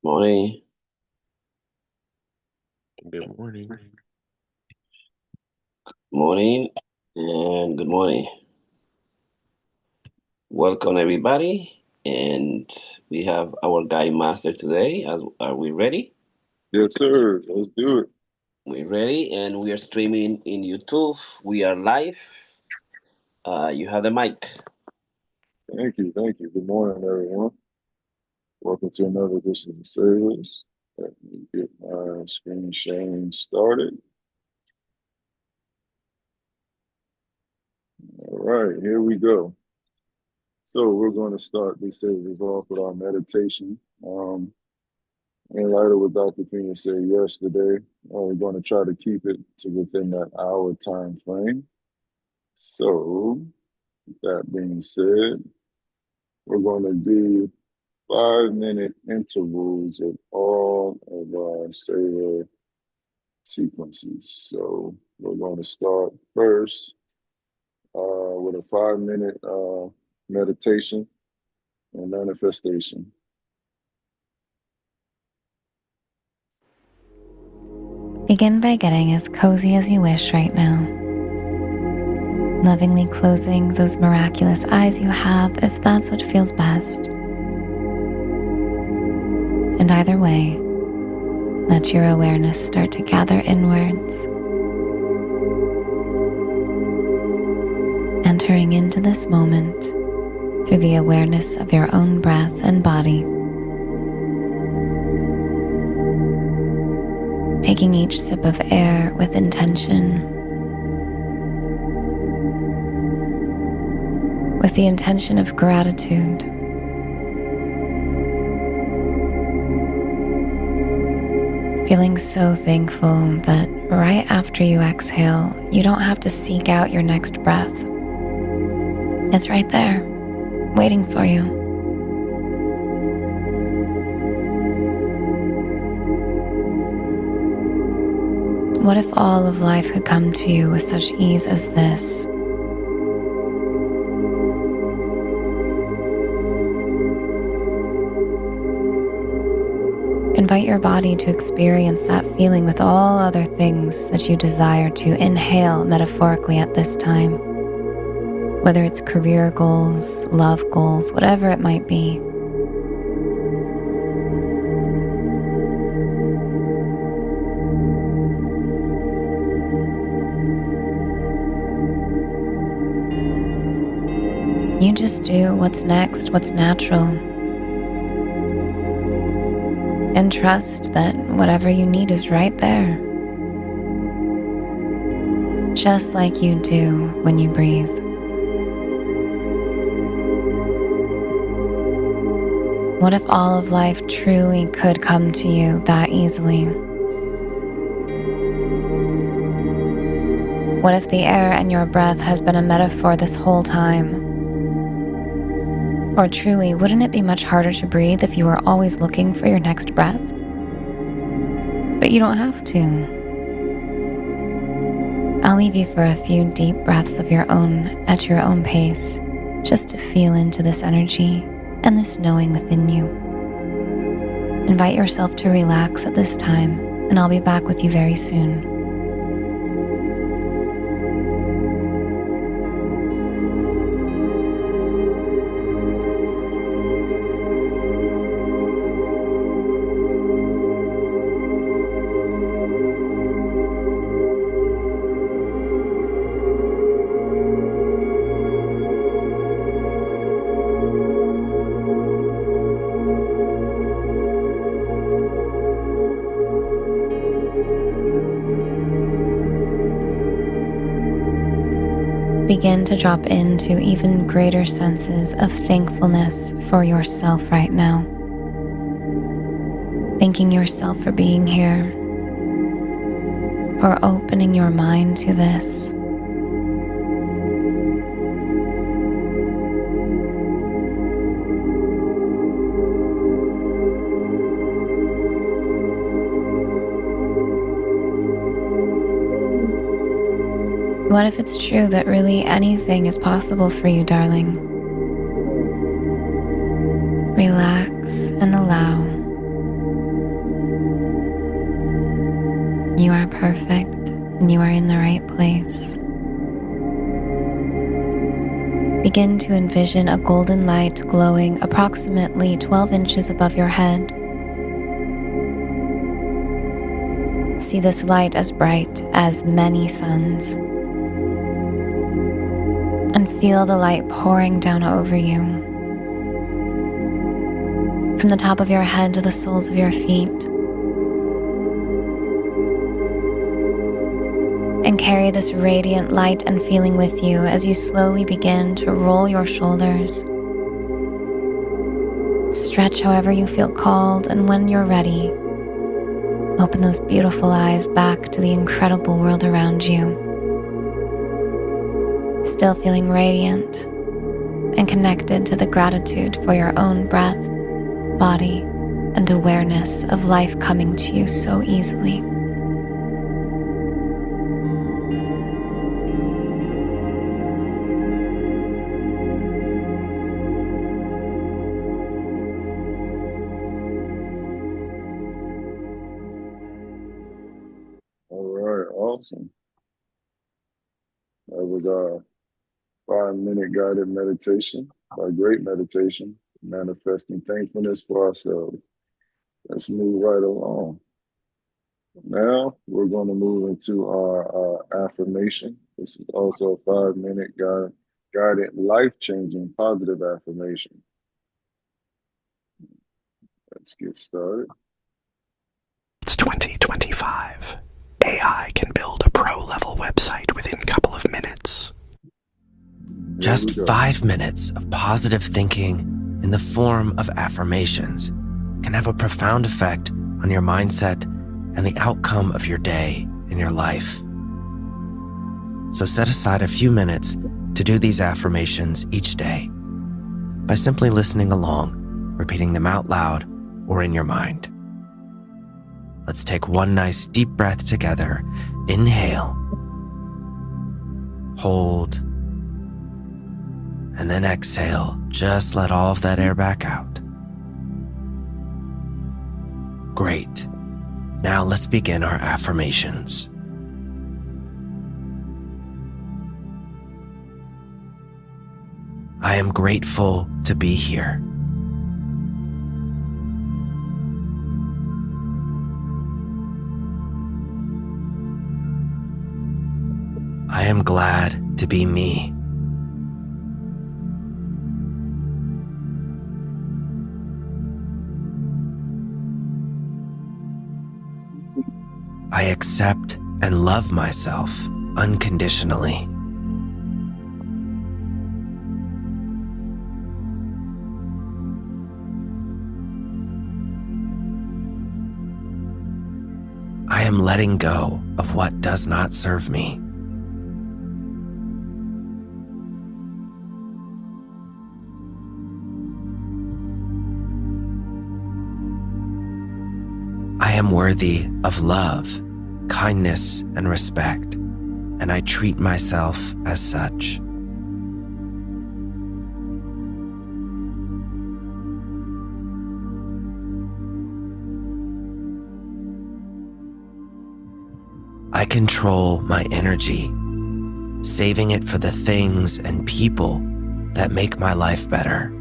Morning, Good morning. morning, and good morning. Welcome, everybody. And we have our guy master today. Are we ready? Yes, sir. Let's do it. We're ready, and we are streaming in YouTube. We are live. You have the mic. Thank you. Thank you. Good morning, everyone. Welcome to another edition of the service. Let me get my screen sharing started. All right, here we go. So we're going to start this service off with our meditation. In light of what Dr. Piña said yesterday, we're going to try to keep it to within that hour time frame. So, with that being said, we're going to do 5-minute intervals of all of our cellular sequences. So we're going to start first with a 5-minute meditation and manifestation. Begin by getting as cozy as you wish right now, lovingly closing those miraculous eyes you have if that's what feels best. And either way, let your awareness start to gather inwards, entering into this moment through the awareness of your own breath and body. Taking each sip of air with intention, with the intention of gratitude. Feeling so thankful that right after you exhale, you don't have to seek out your next breath. It's right there, waiting for you. What if all of life could come to you with such ease as this? Invite your body to experience that feeling with all other things that you desire to inhale metaphorically at this time. Whether it's career goals, love goals, whatever it might be. You just do what's next, what's natural. And trust that whatever you need is right there. Just like you do when you breathe. What if all of life truly could come to you that easily? What if the air and your breath has been a metaphor this whole time? Or truly, wouldn't it be much harder to breathe if you were always looking for your next breath? But you don't have to. I'll leave you for a few deep breaths of your own at your own pace, just to feel into this energy and this knowing within you. Invite yourself to relax at this time, and I'll be back with you very soon. Begin to drop into even greater senses of thankfulness for yourself right now. Thanking yourself for being here, for opening your mind to this. What if it's true that really anything is possible for you, darling? Relax and allow. and you are in the right place. Begin to envision a golden light glowing approximately 12 inches above your head. See this light as bright as many suns, and feel the light pouring down over you. From the top of your head to the soles of your feet. And carry this radiant light and feeling with you as you slowly begin to roll your shoulders. Stretch however you feel called, and when you're ready, open those beautiful eyes back to the incredible world around you. Still feeling radiant and connected to the gratitude for your own breath, body, and awareness of life coming to you so easily. All right, awesome. That was our 5-minute guided meditation, by great meditation, manifesting thankfulness for ourselves. Let's move right along. Now we're going to move into our affirmation. This is also a 5-minute guided, life-changing, positive affirmation. Let's get started. It's 2025. AI can build a pro-level website within a couple of minutes. Just 5 minutes of positive thinking in the form of affirmations can have a profound effect on your mindset and the outcome of your day and your life. So set aside a few minutes to do these affirmations each day by simply listening along, repeating them out loud or in your mind. Let's take one nice deep breath together. Inhale, hold, and then exhale. Just let all of that air back out. Great. Now let's begin our affirmations. I am grateful to be here. I am glad to be me. I accept and love myself unconditionally. I am letting go of what does not serve me. I am worthy of love, kindness, and respect, and I treat myself as such. I control my energy, saving it for the things and people that make my life better.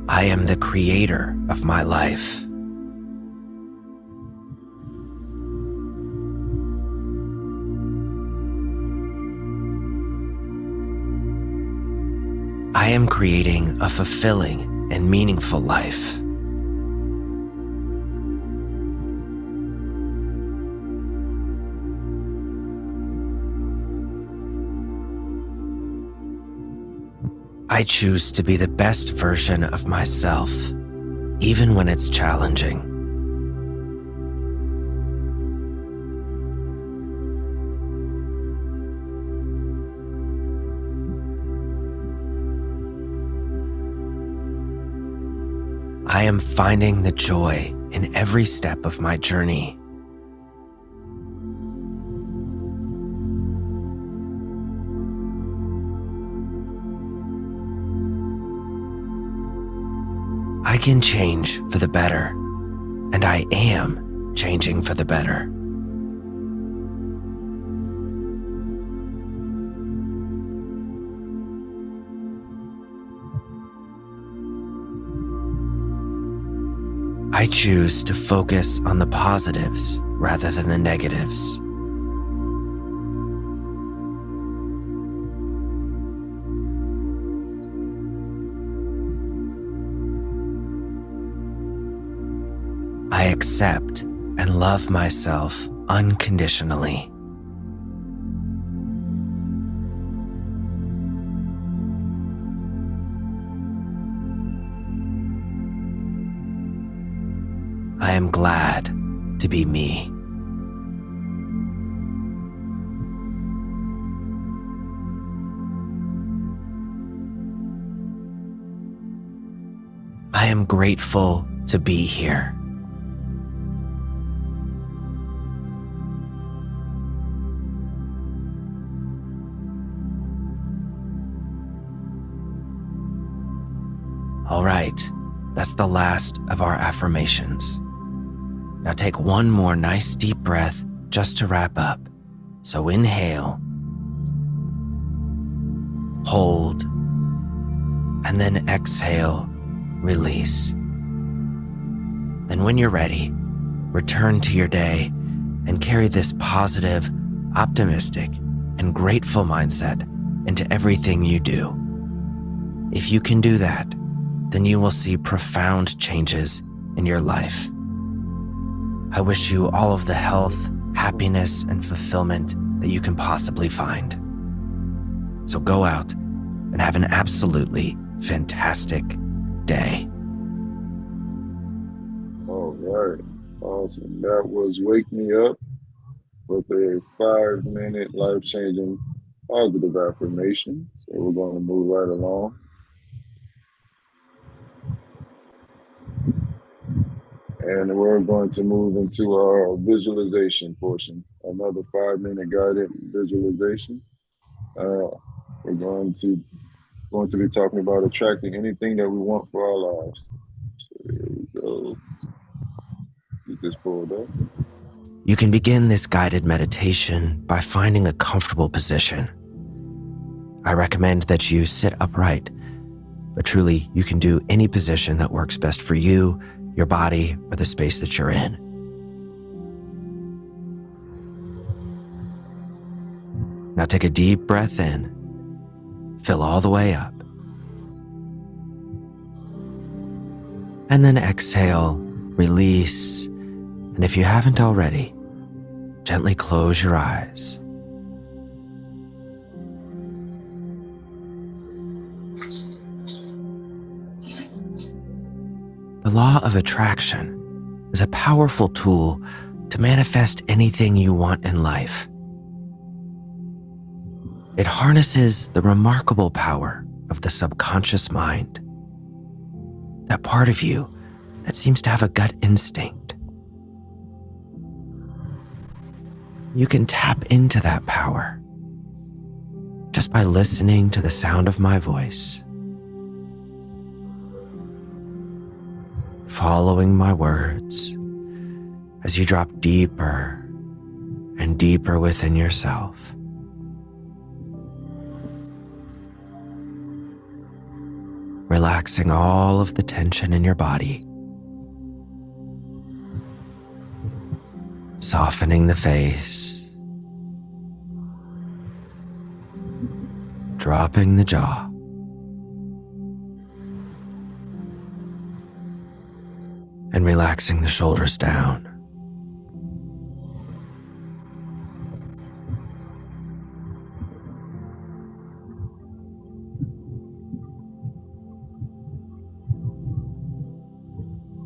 I am the creator of my life. I am creating a fulfilling and meaningful life. I choose to be the best version of myself, even when it's challenging. I am finding the joy in every step of my journey. can change for the better, and I am changing for the better. I choose to focus on the positives rather than the negatives. I accept and love myself unconditionally. I am glad to be me. I am grateful to be here. All right, that's the last of our affirmations. Now take one more nice deep breath just to wrap up. So inhale, hold, and then exhale, release. And when you're ready, return to your day and carry this positive, optimistic, and grateful mindset into everything you do. If you can do that, then you will see profound changes in your life. I wish you all of the health, happiness, and fulfillment that you can possibly find. So go out and have an absolutely fantastic day. All right. Awesome. That was Wake Me Up with a 5-minute life-changing positive affirmation. So we're going to move right along. And we're going to move into our visualization portion, another 5-minute guided visualization. We're going to be talking about attracting anything that we want for our lives. So here we go. Get this pulled up. You can begin this guided meditation by finding a comfortable position. I recommend that you sit upright, but truly you can do any position that works best for you, your body, or the space that you're in. Now take a deep breath in, fill all the way up, and then exhale, release, and if you haven't already, gently close your eyes. The law of attraction is a powerful tool to manifest anything you want in life. It harnesses the remarkable power of the subconscious mind, that part of you that seems to have a gut instinct. You can tap into that power just by listening to the sound of my voice, following my words as you drop deeper and deeper within yourself. Relaxing all of the tension in your body, softening the face, dropping the jaw, and relaxing the shoulders down.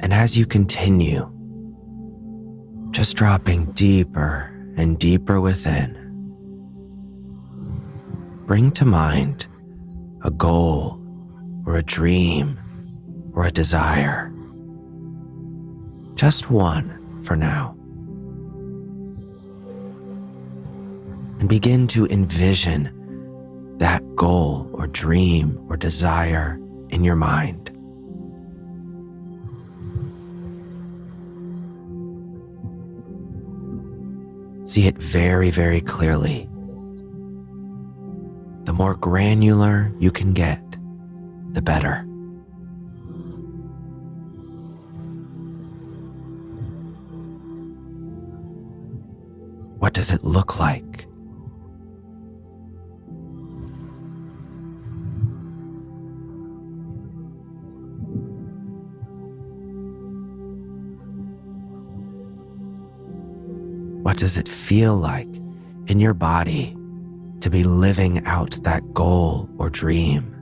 And as you continue, just dropping deeper and deeper within, bring to mind a goal or a dream or a desire. Just one for now. And begin to envision that goal or dream or desire in your mind. See it very, very clearly. The more granular you can get, the better. What does it look like? What does it feel like in your body to be living out that goal or dream?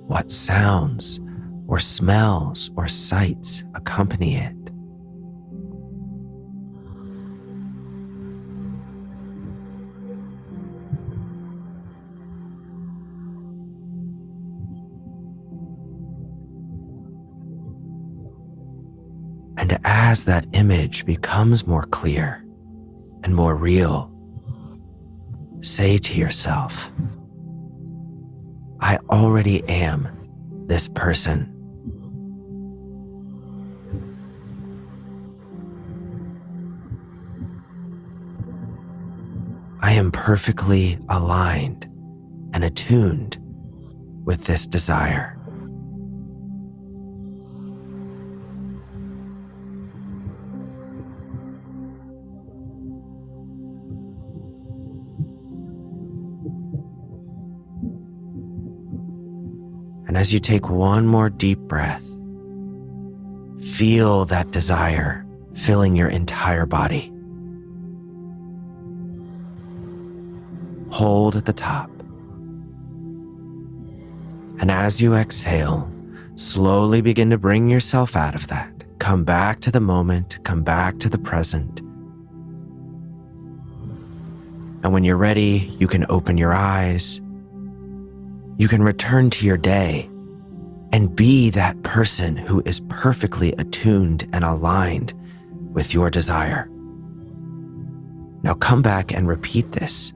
What sounds or smells or sights accompany it? And as that image becomes more clear and more real, say to yourself, I already am this person. I am perfectly aligned and attuned with this desire. And as you take one more deep breath, feel that desire filling your entire body. Hold at the top. And as you exhale, slowly begin to bring yourself out of that. Come back to the moment, come back to the present. And when you're ready, you can open your eyes. You can return to your day and be that person who is perfectly attuned and aligned with your desire. Now come back and repeat this,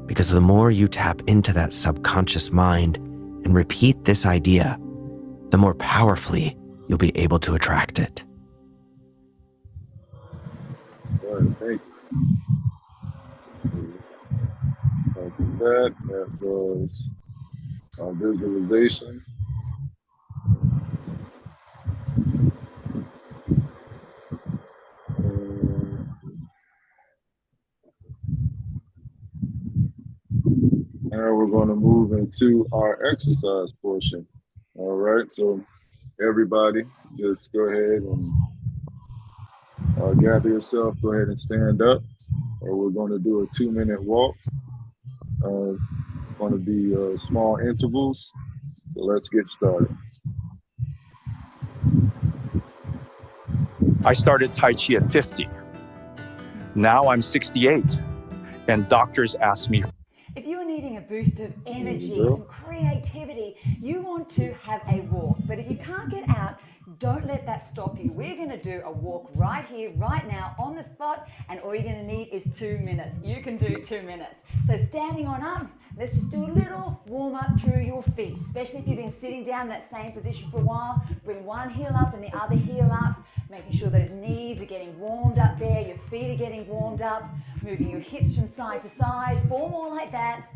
because the more you tap into that subconscious mind and repeat this idea, the more powerfully you'll be able to attract it. All right, thank you. After that was visualizations. Now we're going to move into our exercise portion. All right, so everybody just go ahead and gather yourself, go ahead and stand up, or we're going to do a 2-minute walk. Going to be small intervals, so let's get started. I started Tai Chi at 50. Now I'm 68, and doctors ask me. If you're needing a boost of energy, some creativity, you want to have a walk. But if you can't get out, don't let that stop you. We're going to do a walk right here, right now, on the spot, and all you're going to need is 2 minutes. You can do 2 minutes. So standing on up, let's just do a little warm up through your feet, especially if you've been sitting down in that same position for a while. Bring one heel up and the other heel up, making sure those knees are getting warmed up there, your feet are getting warmed up, moving your hips from side to side, 4 more like that.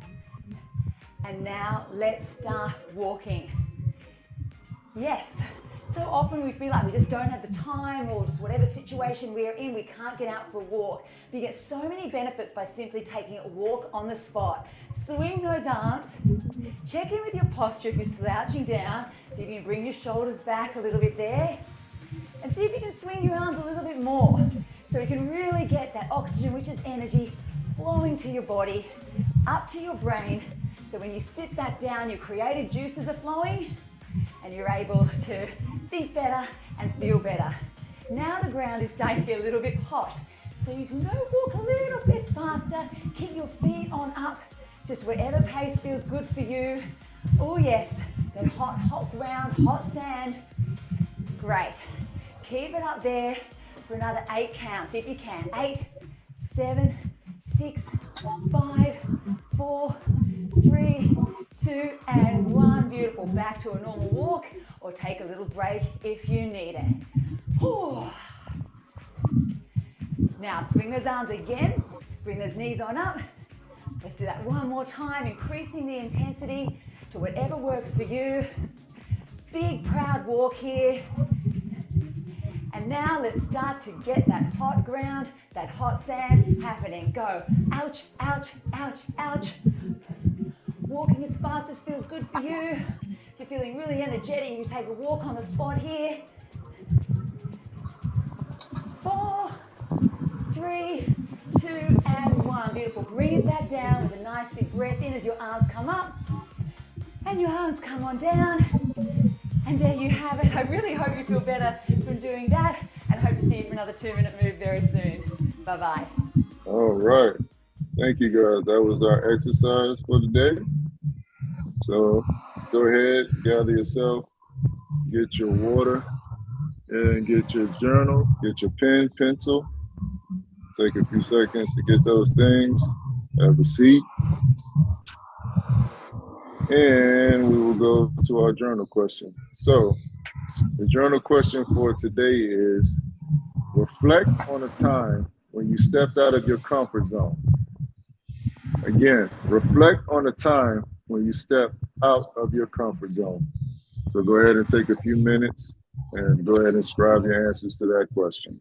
And now let's start walking. Yes, so often we feel like we just don't have the time, or just whatever situation we're in, we can't get out for a walk. But you get so many benefits by simply taking a walk on the spot. Swing those arms, check in with your posture if you're slouching down, see if you can bring your shoulders back a little bit there, and see if you can swing your arms a little bit more, so you can really get that oxygen, which is energy, flowing to your body, up to your brain. So when you sit back down, your creative juices are flowing and you're able to think better and feel better. Now the ground is starting to get a little bit hot, so you can go walk a little bit faster, keep your feet on up, just whatever pace feels good for you. Oh yes, that hot, hot ground, hot sand. Great. Keep it up there for another 8 counts if you can. 8, 7, 6, 5, 4, 3, 2, and 1. Beautiful. Back to a normal walk or take a little break if you need it. Whew. Now swing those arms again. Bring those knees on up. Let's do that one more time, increasing the intensity to whatever works for you. Big proud walk here. And now let's start to get that hot ground, that hot sand happening. Go. Ouch, ouch, ouch, ouch. Walking as fast as feels good for you. If you're feeling really energetic, you take a walk on the spot here. 4, 3, 2, and 1. Beautiful. Breathe that down with a nice big breath in as your arms come up and your arms come on down. And there you have it. I really hope you feel better from doing that and hope to see you for another 2-minute move very soon. Bye-bye. All right. Thank you, guys. That was our exercise for the day. So go ahead, gather yourself, get your water, and get your journal, get your pen, pencil. Take a few seconds to get those things. Have a seat. And we will go to our journal question. So the journal question for today is, reflect on a time when you stepped out of your comfort zone. Again, reflect on a time when you stepped out of your comfort zone. So go ahead and take a few minutes and go ahead and scribe your answers to that question.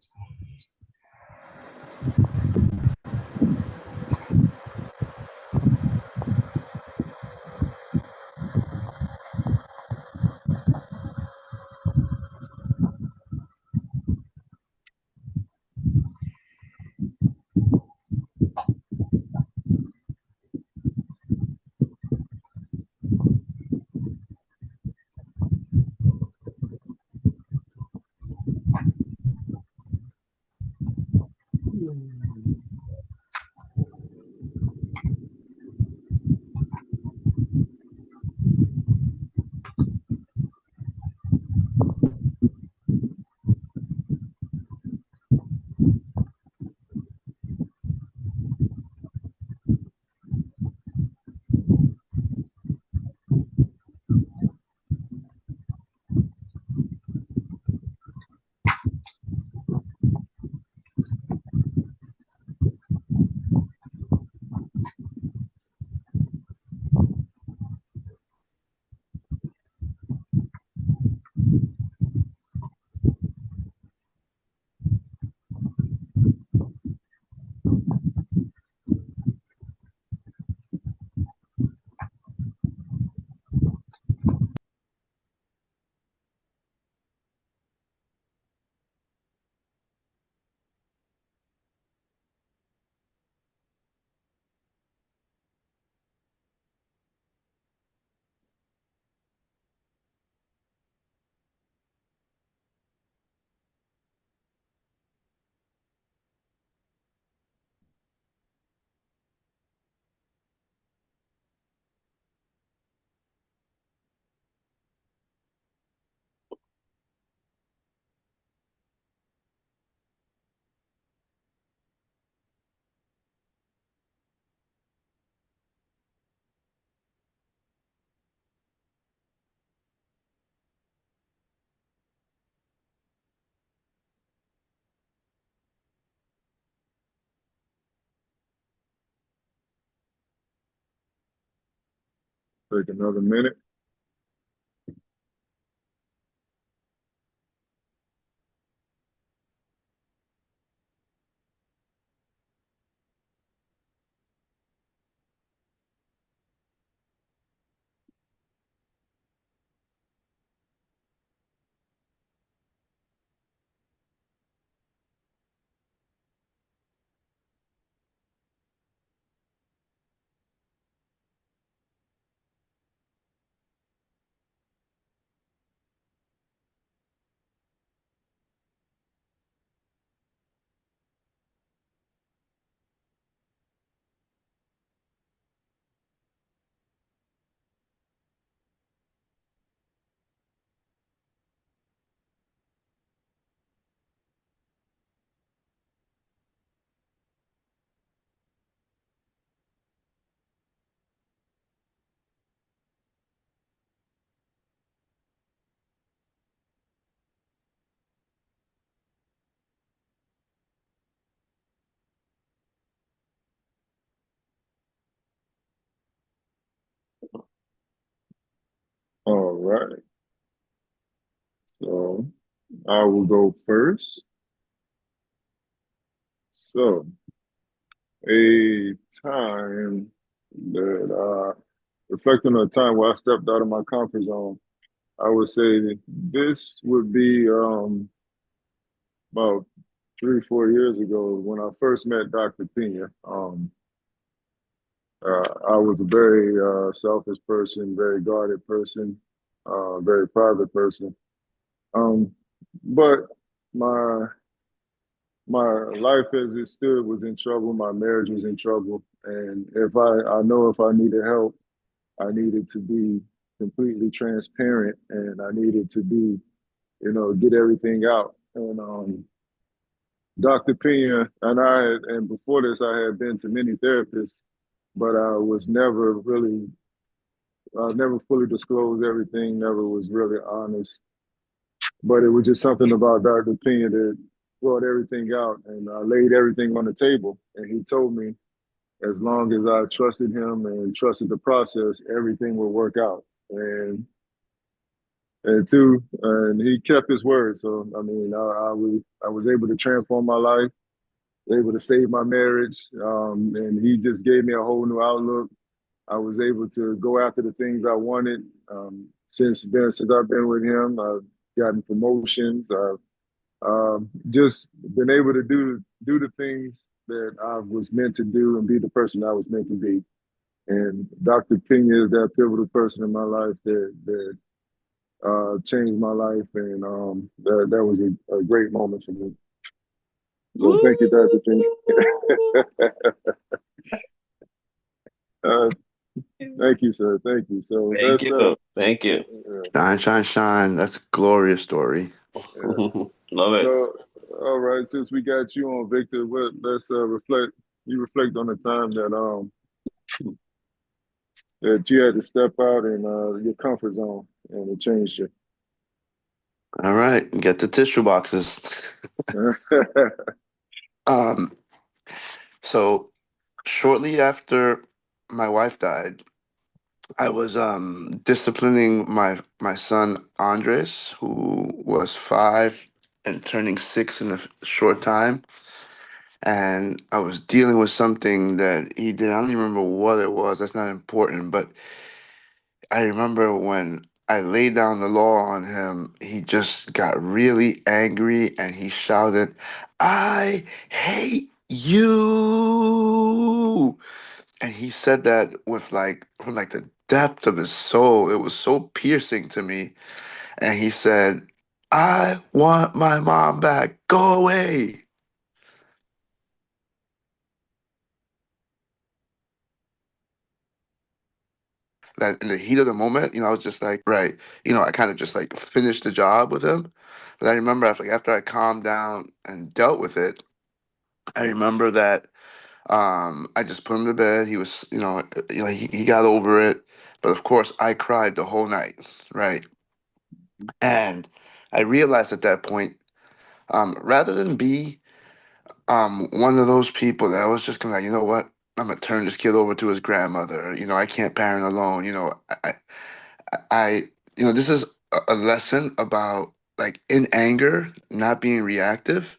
Take another minute. right. So I will go first. So a time that reflecting on a time where I stepped out of my comfort zone, I would say this would be about 3, 4 years ago when I first met Dr. Pina. I was a very selfish person, very guarded person, very private person. Um, but my my life as it stood was in trouble. My marriage was in trouble, and I know if I needed help, I needed to be completely transparent, and I needed to be, get everything out. And Dr. Pina and before this, I had been to many therapists, but I was never really, I never fully disclosed everything, never was really honest. But it was just something about Dr. Pina that brought everything out, and I laid everything on the table. And he told me as long as I trusted him and trusted the process, everything would work out. And he kept his word. So I mean, I was able to transform my life, able to save my marriage, and he just gave me a whole new outlook. I was able to go after the things I wanted. Since I've been with him, I've gotten promotions. I've just been able to do the things that I was meant to do and be the person I was meant to be. And Dr. Piña is that pivotal person in my life that changed my life, and that was a great moment for me. So thank you, Dr. Piña. uh, Thank you, sir. Thank you. So Thank that's you. Thank you. Shine, shine, shine. That's a glorious story. yeah. Love it. So all right, since we got you on, Victor, let's reflect. You reflect on the time that you had to step out in your comfort zone and it changed you. All right, get the tissue boxes. um, so shortly after my wife died, I was disciplining my son Andres, who was 5 and turning 6 in a short time. And I was dealing with something that he did. I don't even remember what it was. That's not important. But I remember when I laid down the law on him, he just got really angry and he shouted, "I hate you." And he said that with from like the depth of his soul. It was so piercing to me. And he said, "I want my mom back. Go away." That in the heat of the moment, I was just like, right, I kind of just like finished the job with him. But I remember after I calmed down and dealt with it, I remember that I just put him to bed. He was, he got over it. But of course, I cried the whole night, right? And I realized at that point, rather than be one of those people that was just gonna like, you know what, I'm gonna turn this kid over to his grandmother. I can't parent alone. I this is a lesson about like in anger, not being reactive.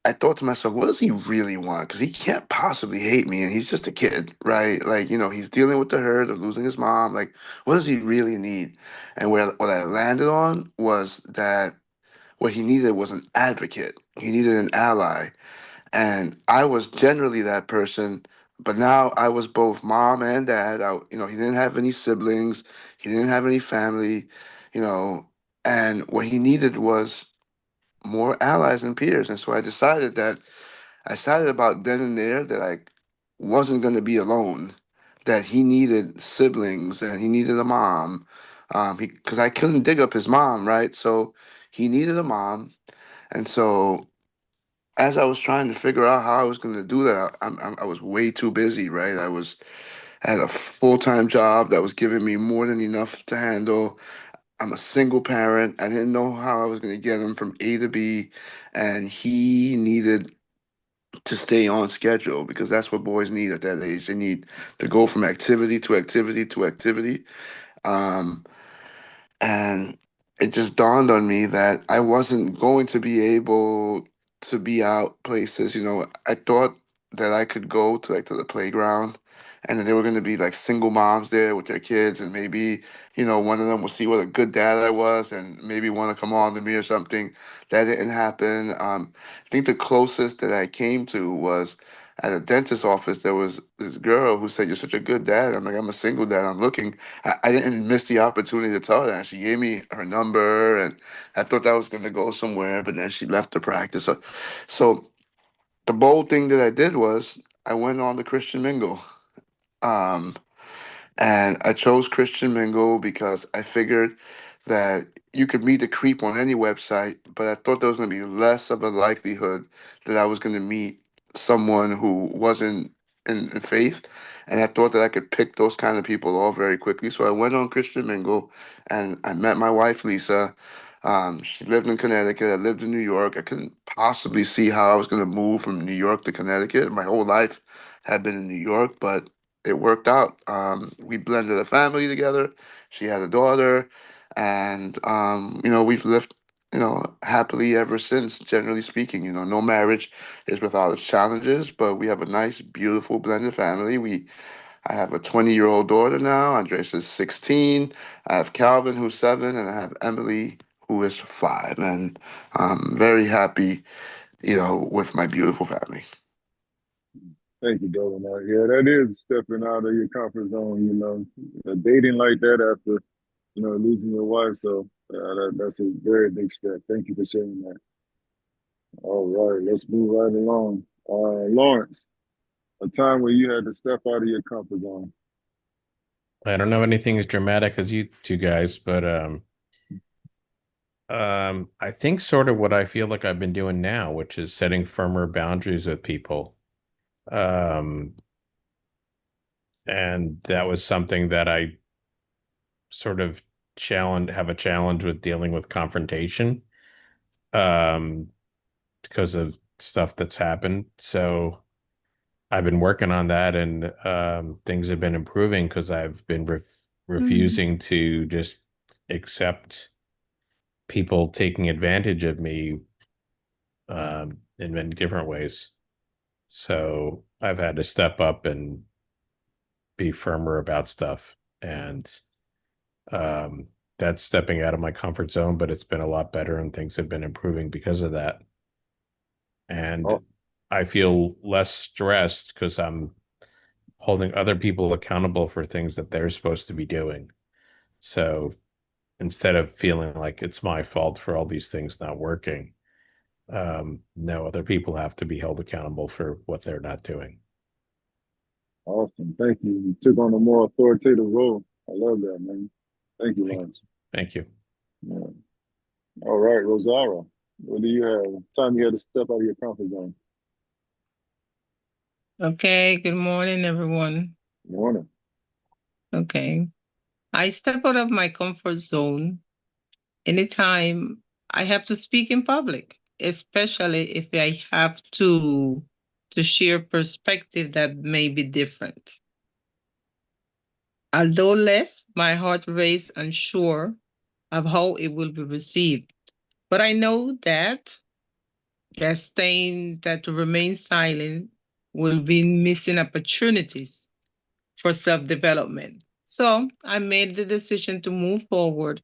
I thought to myself, what does he really want? Because he can't possibly hate me, and he's just a kid, right? Like, he's dealing with the hurt of losing his mom. Like, what does he really need? And what I landed on was that what he needed was an advocate. He needed an ally. And I was generally that person, but now I was both mom and dad. He didn't have any siblings, he didn't have any family, you know, and what he needed was more allies and peers. And so I decided about then and there that I wasn't going to be alone, that he needed siblings and he needed a mom, because I couldn't dig up his mom, right? So he needed a mom. And so as I was trying to figure out how I was going to do that, I was way too busy, right? I had a full-time job that was giving me more than enough to handle. I'm a single parent. I didn't know how I was going to get him from A to B, and he needed to stay on schedule because that's what boys need at that age. They need to go from activity to activity to activity. Um, And it just dawned on me that I wasn't going to be able to be out places. I thought that I could go to like to the playground, and then there were going to be like single moms there with their kids, and maybe one of them would see what a good dad I was, and maybe want to come on to me or something. That didn't happen. I think the closest that I came to was at a dentist's office. There was this girl who said, "You're such a good dad." I'm like, "I'm a single dad. I'm looking." I didn't miss the opportunity to tell her that. She gave me her number, and I thought that was going to go somewhere, but then she left the practice. So the bold thing that I did was I went on the Christian Mingle. Um, and I chose Christian Mingle because I figured that you could meet a creep on any website, but I thought there was going to be less of a likelihood that I was going to meet someone who wasn't in faith. And I thought that I could pick those kind of people off very quickly. So I went on Christian Mingle and I met my wife, Lisa. She lived in Connecticut. I lived in New York. I couldn't possibly see how I was going to move from New York to Connecticut. My whole life had been in New York, but it worked out. We blended a family together. She had a daughter, and we've lived, happily ever since. Generally speaking, no marriage is without its challenges, but we have a nice, beautiful blended family. I have a 20-year-old daughter now. Andres is 16. I have Calvin, who's 7, and I have Emily, who is 5. And I'm very happy, with my beautiful family. Thank you, brother. Now, yeah, that is stepping out of your comfort zone. Dating like that after losing your wife. So that's a very big step. Thank you for sharing that. All right, let's move right along. Lawrence, a time where you had to step out of your comfort zone. I don't know anything as dramatic as you two guys, but I think sort of what I feel like I've been doing now, which is setting firmer boundaries with people. Um, and that was something that I sort of have a challenge with dealing with confrontation, um, because of stuff that's happened. So I've been working on that, and things have been improving because I've been refusing to just accept people taking advantage of me, in many different ways. So I've had to step up and be firmer about stuff. And um, that's stepping out of my comfort zone, but it's been a lot better and things have been improving because of that. And Oh, I feel less stressed because I'm holding other people accountable for things that they're supposed to be doing. So instead of feeling like it's my fault for all these things not working, no, other people have to be held accountable for what they're not doing. awesome. Thank you. You took on a more authoritative role. I love that, man. Thank you, Thank, Lawrence. thank you. Yeah. All right, Rosara, what do you have? Time you had to step out of your comfort zone. Okay, good morning, everyone. Morning. Okay. I step out of my comfort zone anytime I have to speak in public, especially if I have to share perspective that may be different. Although less, my heart races unsure of how it will be received. But I know that to remain silent will be missing opportunities for self-development. So I made the decision to move forward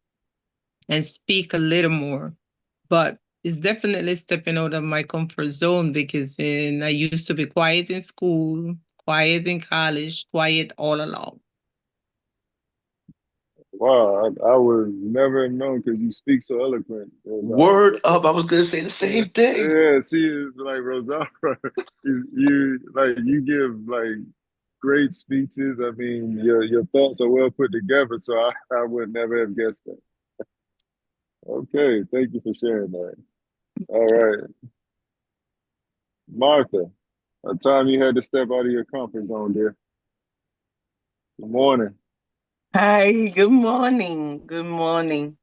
and speak a little more. But it's definitely stepping out of my comfort zone because I used to be quiet in school, quiet in college, quiet all along. Wow, I would never have known because you speak so eloquent, Rosara. Word up! I was gonna say the same thing. Yeah, see, it's like Rosara, you give like great speeches. I mean, your thoughts are well put together, so I would never have guessed that. Okay, thank you for sharing that. All right, Martha, a time you had to step out of your comfort zone, dear. Good morning. Hi, good morning. Good morning.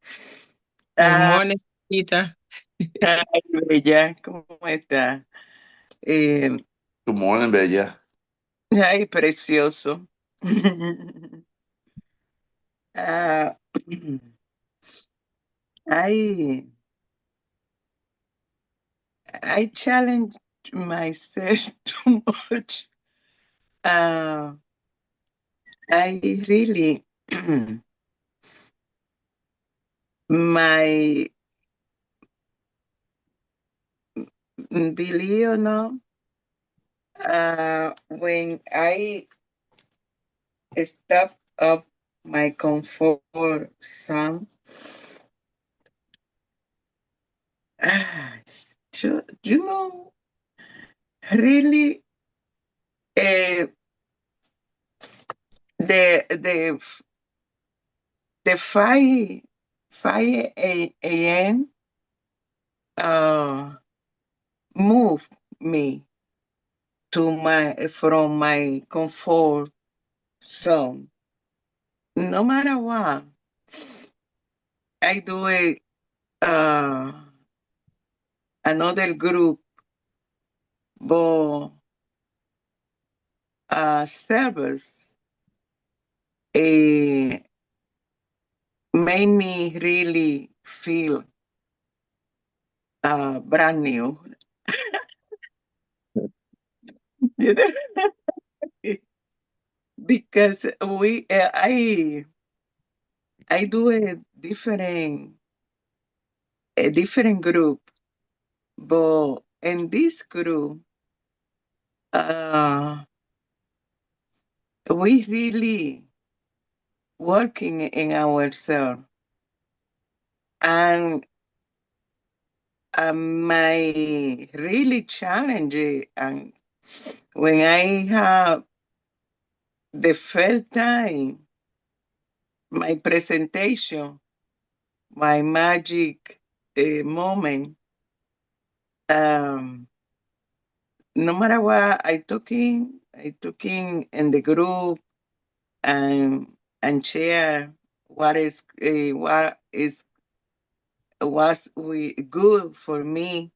Good Ah, morning, Peter. Ay, Bella, ¿cómo está? Eh, Good morning, Bella. Ay, precioso. Ah, I I challenge myself too much. Uh, I really my believe or not, when I step up my comfort zone, ah, you know, really, uh, the the 5 a.m. uh move me to my from my comfort zone. No matter what, I do it. Another group, but service eh, made me really feel brand new. Because I do a different group, but in this group, uh, we really working in ourselves, and my really challenge, and when I have the first time my presentation, my magic moment, um, no matter what I talking in the group, and share what is was we good for me.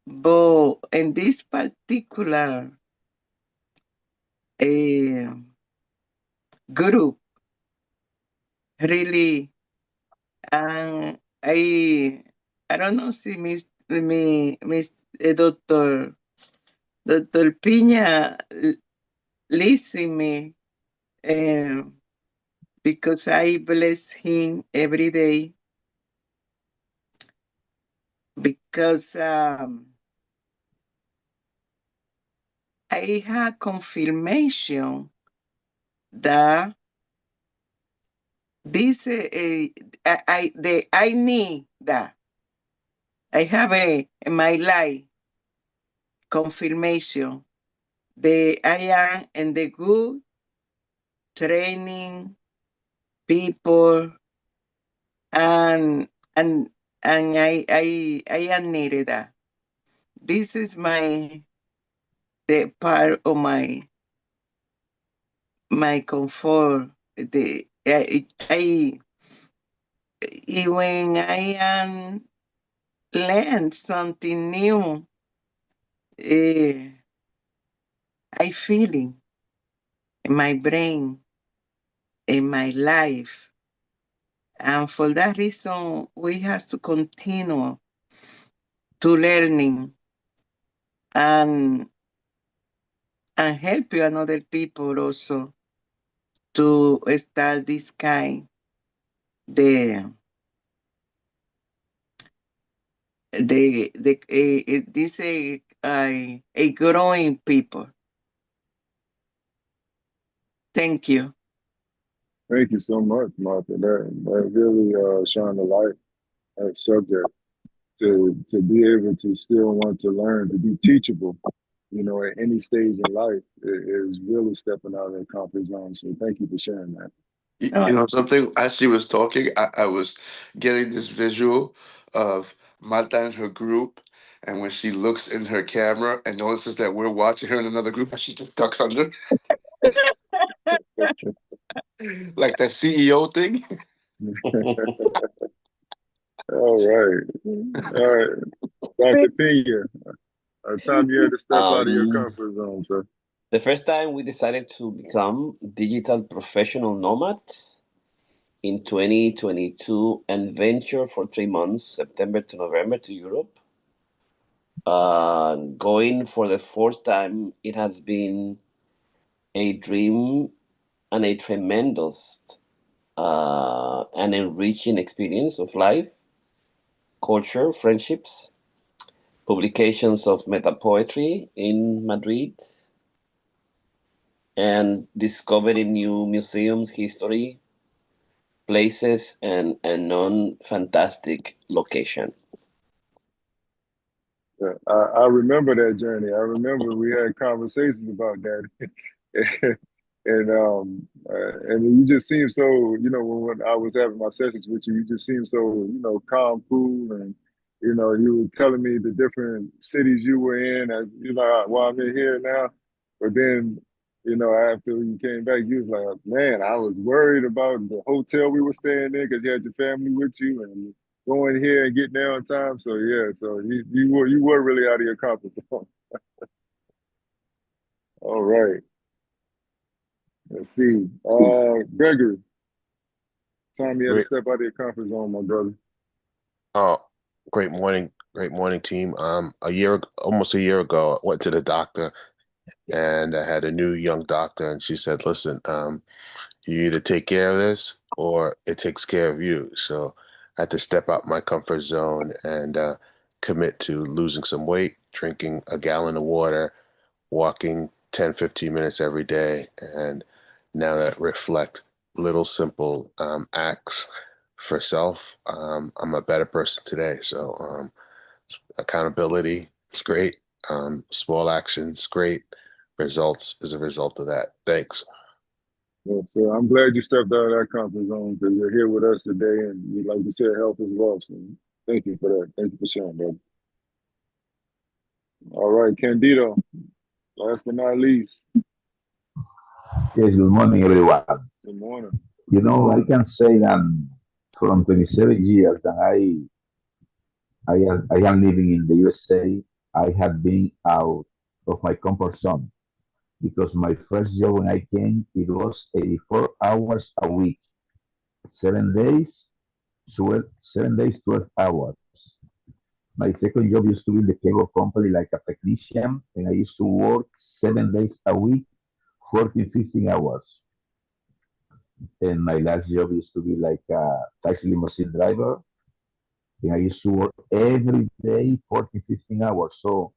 But in this particular uh, group, really, I don't know si Miss Doctor Piña listen me, um, because I bless him every day, because I had confirmation that this I need that. I have in my life confirmation that I am in the good training people, and and I am needed that. This is the part of my comfort. The when I am learn something new, uh, I feeling in my brain, in my life. And for that reason, we have to continue to learning, and help you another people also to start this kind the this a growing people. Thank you. Thank you so much, Martha. That really shone a light on that subject. To be able to still want to learn, to be teachable, at any stage in life is really stepping out of their comfort zone. So thank you for sharing that. You know something? As she was talking, I was getting this visual of Marta and her group, and when she looks in her camera and notices that we're watching her in another group, and she just ducks under, like that CEO thing. All right. All right. Dr. Pena, time you had to step out of your Um, comfort zone, sir. the first time we decided to become digital professional nomads, in 2022 and ventured for 3 months, September to November, to Europe. Going for the fourth time, it has been a dream and a tremendous and enriching experience of life, culture, friendships, publications of meta poetry in Madrid, and discovering new museums, history, places, and a non-fantastic location. Yeah, I remember that journey. I remember we had conversations about that. And you just seem so, when I was having my sessions with you, you just seem so, calm, cool, and you were telling me the different cities you were in, as while I'm in here now. But then, after you came back, you was like, man, I was worried about the hotel we were staying in because you had your family with you and going here and getting there on time. So yeah, so you were really out of your comfort zone. All right. Let's see. Gregory, time you had to Great. step out of your comfort zone, my brother. Oh, great morning. Great morning, team. Almost a year ago, I went to the doctor and I had a new young doctor, and she said, listen, you either take care of this or it takes care of you. So I had to step out my comfort zone and commit to losing some weight, drinking a gallon of water, walking 10, 15 minutes every day. And now that reflect little simple acts for self, I'm a better person today. So accountability is great. Small actions, great. Results is a result of that. Thanks. Yeah, so I'm glad you stepped out of that comfort zone because you're here with us today, and like you said, health is wealth. So thank you for that. Thank you for sharing, brother. All right, Candido, last but not least. Yes, good morning, everyone. Good morning. I can say that from 27 years that I am living in the USA, I have been out of my comfort zone because my first job when I came, it was 84 hours a week, 7 days, 12 hours. My second job used to be in the cable company like a technician, and I used to work 7 days a week, 14, 15 hours. And my last job used to be like a taxi limousine driver. And I used to work every day 40, 15 hours. So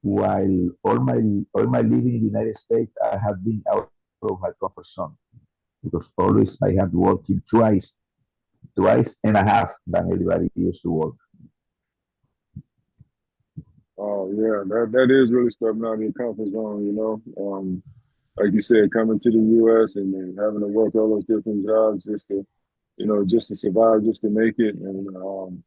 while all my living in the United States, I have been out of my comfort zone because always I had working twice and a half than everybody used to work. Oh yeah, that is really stepping out of your comfort zone. Like you said, coming to the U.S. and then having to work all those different jobs just to survive, just to make it. And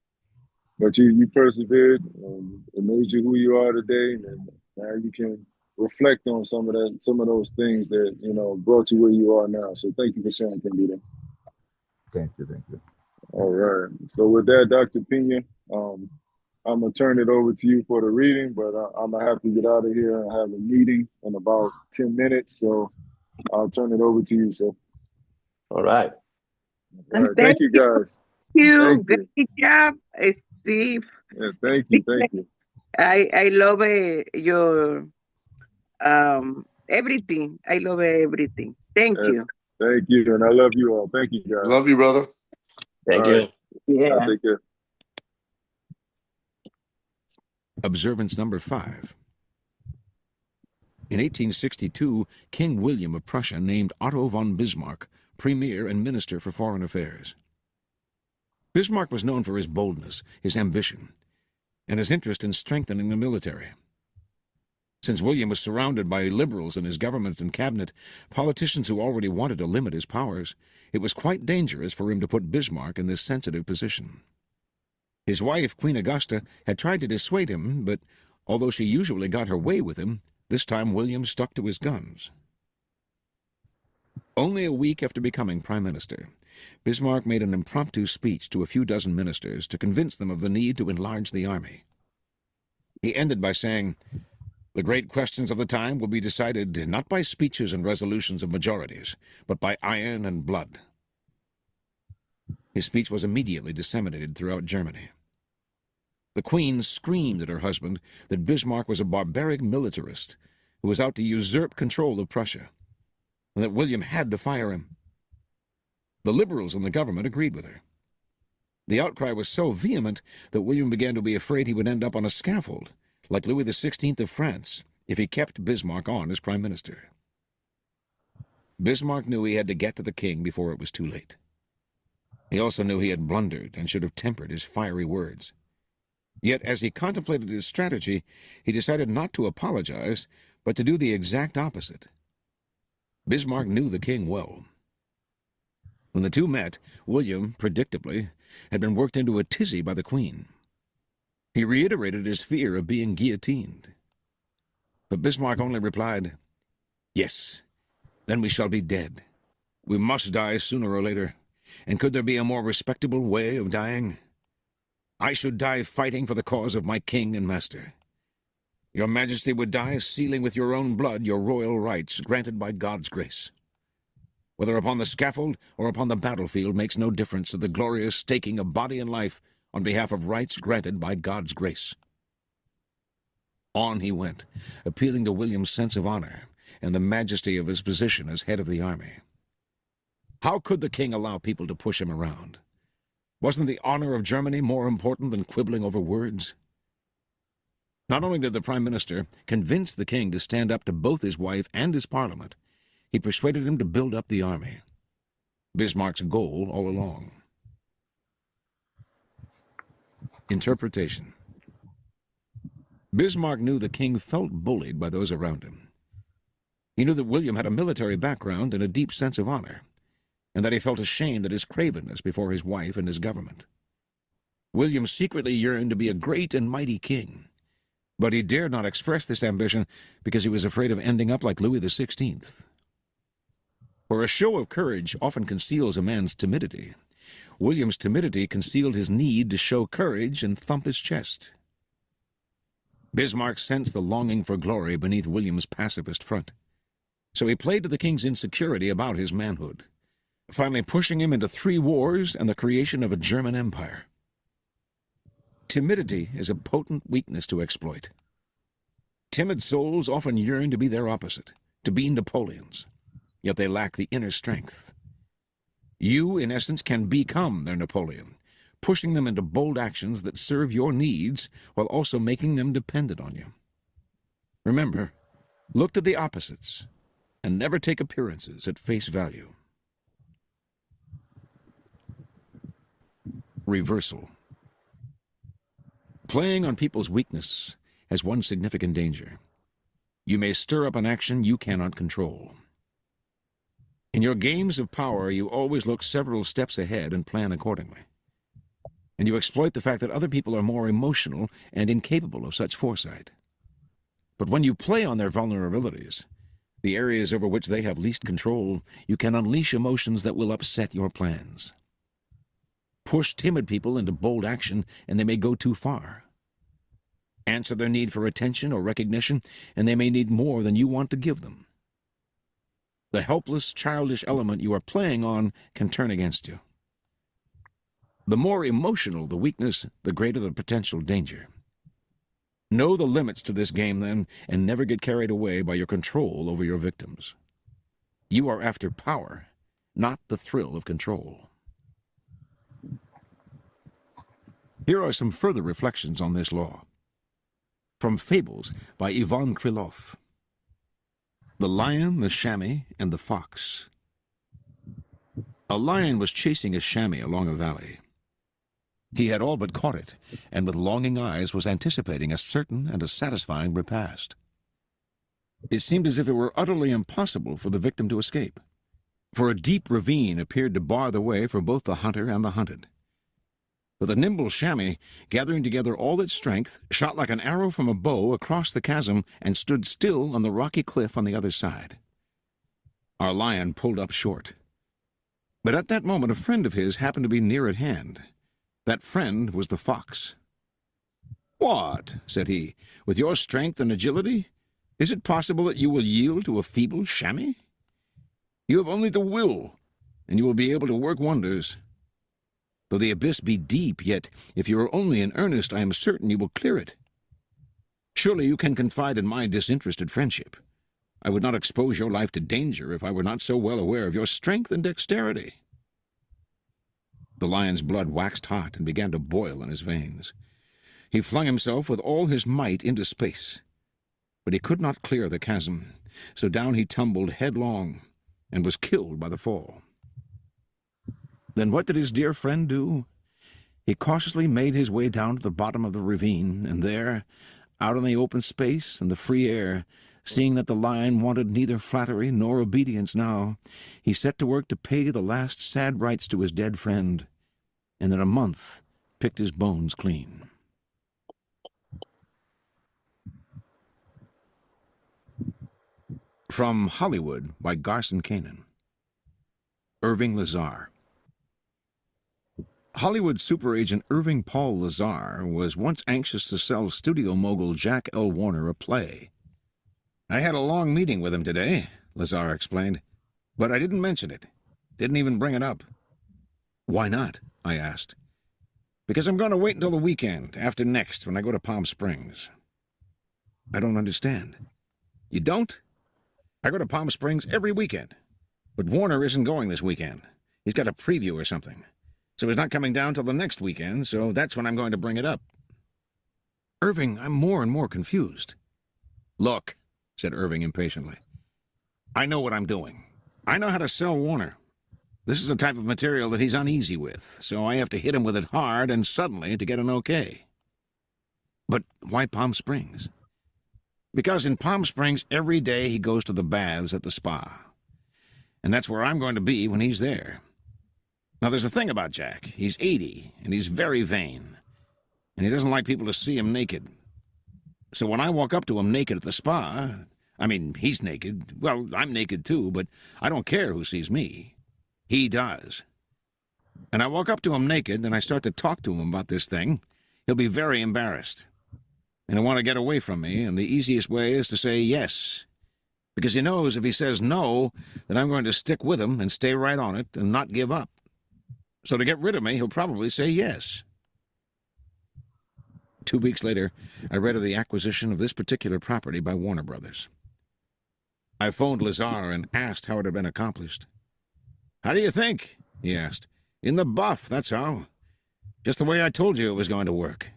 but you persevered, and it made you who you are today. And now you can reflect on some of those things that brought you where you are now. So thank you for sharing, Candido. Thank you, thank you. All right. So with that, Dr. Pina, I'm gonna turn it over to you for the reading, but I'm gonna have to get out of here and have a meeting in about 10 minutes. So I'll turn it over to you, sir. All right. All right. Thank you, guys. You. Thank you. Great job, Steve. Yeah, thank you. Thank you. I love your everything. I love everything. Thank you. Thank you. And I love you all. Thank you, guys. Love you, brother. Thank All you. right. Yeah. Take care. Observance number 5. In 1862, King William of Prussia named Otto von Bismarck Premier and Minister for Foreign Affairs. Bismarck was known for his boldness, his ambition, and his interest in strengthening the military. Since William was surrounded by liberals in his government and cabinet, politicians who already wanted to limit his powers, it was quite dangerous for him to put Bismarck in this sensitive position. His wife, Queen Augusta, had tried to dissuade him, but although she usually got her way with him, this time William stuck to his guns. Only a week after becoming Prime Minister, Bismarck made an impromptu speech to a few dozen ministers to convince them of the need to enlarge the army. He ended by saying, "The great questions of the time will be decided not by speeches and resolutions of majorities, but by iron and blood." His speech was immediately disseminated throughout Germany. The Queen screamed at her husband that Bismarck was a barbaric militarist who was out to usurp control of Prussia, and that William had to fire him. The liberals in the government agreed with her. The outcry was so vehement that William began to be afraid he would end up on a scaffold, like Louis XVI of France, if he kept Bismarck on as prime minister. Bismarck knew he had to get to the king before it was too late. He also knew he had blundered and should have tempered his fiery words. Yet, as he contemplated his strategy, he decided not to apologize, but to do the exact opposite. Bismarck knew the king well. When the two met, William, predictably, had been worked into a tizzy by the Queen. He reiterated his fear of being guillotined. But Bismarck only replied, "Yes, then we shall be dead. We must die sooner or later. And could there be a more respectable way of dying? I should die fighting for the cause of my king and master. Your Majesty would die sealing with your own blood your royal rights granted by God's grace. Whether upon the scaffold or upon the battlefield makes no difference to the glorious staking of body and life on behalf of rights granted by God's grace." On he went, appealing to William's sense of honor and the majesty of his position as head of the army. How could the king allow people to push him around? Wasn't the honor of Germany more important than quibbling over words? Not only did the prime minister convince the king to stand up to both his wife and his parliament, he persuaded him to build up the army. Bismarck's goal all along. Interpretation. Bismarck knew the king felt bullied by those around him. He knew that William had a military background and a deep sense of honor, and that he felt ashamed at his cravenness before his wife and his government. William secretly yearned to be a great and mighty king, but he dared not express this ambition because he was afraid of ending up like Louis XVI. For a show of courage often conceals a man's timidity. William's timidity concealed his need to show courage and thump his chest. Bismarck sensed the longing for glory beneath William's pacifist front, so he played to the king's insecurity about his manhood, finally pushing him into 3 wars and the creation of a German empire. Timidity is a potent weakness to exploit. Timid souls often yearn to be their opposite, to be Napoleons, yet they lack the inner strength. You, in essence, can become their Napoleon, pushing them into bold actions that serve your needs while also making them dependent on you. Remember, look to the opposites and never take appearances at face value. Reversal. Playing on people's weakness has one significant danger. You may stir up an action you cannot control. In your games of power, you always look several steps ahead and plan accordingly. And you exploit the fact that other people are more emotional and incapable of such foresight. But when you play on their vulnerabilities, the areas over which they have least control, you can unleash emotions that will upset your plans. Push timid people into bold action, and they may go too far. Answer their need for attention or recognition, and they may need more than you want to give them. The helpless, childish element you are playing on can turn against you. The more emotional the weakness, the greater the potential danger. Know the limits to this game, then, and never get carried away by your control over your victims. You are after power, not the thrill of control. Here are some further reflections on this law. From Fables by Ivan Krylov. The Lion, the Chamois, and the Fox. A lion was chasing a chamois along a valley. He had all but caught it, and with longing eyes was anticipating a certain and a satisfying repast. It seemed as if it were utterly impossible for the victim to escape, for a deep ravine appeared to bar the way for both the hunter and the hunted. But the nimble chamois, gathering together all its strength, shot like an arrow from a bow across the chasm and stood still on the rocky cliff on the other side. Our lion pulled up short. But at that moment a friend of his happened to be near at hand. That friend was the fox. "What?" said he. "With your strength and agility, is it possible that you will yield to a feeble chamois? You have only the will, and you will be able to work wonders." Though the abyss be deep, yet if you are only in earnest, I am certain you will clear it. Surely you can confide in my disinterested friendship. I would not expose your life to danger if I were not so well aware of your strength and dexterity." The lion's blood waxed hot and began to boil in his veins. He flung himself with all his might into space, but he could not clear the chasm, so down he tumbled headlong and was killed by the fall. Then what did his dear friend do? He cautiously made his way down to the bottom of the ravine, and there, out in the open space and the free air, seeing that the lion wanted neither flattery nor obedience now, he set to work to pay the last sad rites to his dead friend, and in a month picked his bones clean. From Hollywood by Garson Kanin. Irving Lazar. Hollywood super agent Irving Paul Lazar was once anxious to sell studio mogul Jack L. Warner a play. "I had a long meeting with him today," Lazar explained, "but I didn't mention it. Didn't even bring it up." "Why not?" I asked. "Because I'm going to wait until the weekend, after next, when I go to Palm Springs." "I don't understand." "You don't? I go to Palm Springs every weekend. But Warner isn't going this weekend. He's got a preview or something. So he's not coming down till the next weekend, so that's when I'm going to bring it up." "Irving, I'm more and more confused." "Look," said Irving impatiently, "I know what I'm doing. I know how to sell Warner. This is the type of material that he's uneasy with, so I have to hit him with it hard and suddenly to get an okay." "But why Palm Springs?" "Because in Palm Springs every day he goes to the baths at the spa. And that's where I'm going to be when he's there. Now, there's a thing about Jack. He's 80, and he's very vain. And he doesn't like people to see him naked. So when I walk up to him naked at the spa, I mean, he's naked. Well, I'm naked too, but I don't care who sees me. He does. And I walk up to him naked, and I start to talk to him about this thing. He'll be very embarrassed. And he'll want to get away from me, and the easiest way is to say yes. Because he knows if he says no, then I'm going to stick with him and stay right on it and not give up. So to get rid of me, he'll probably say yes. 2 weeks later, I read of the acquisition of this particular property by Warner Brothers. I phoned Lazar and asked how it had been accomplished. "How do you think?" he asked. "In the buff, that's how. Just the way I told you it was going to work."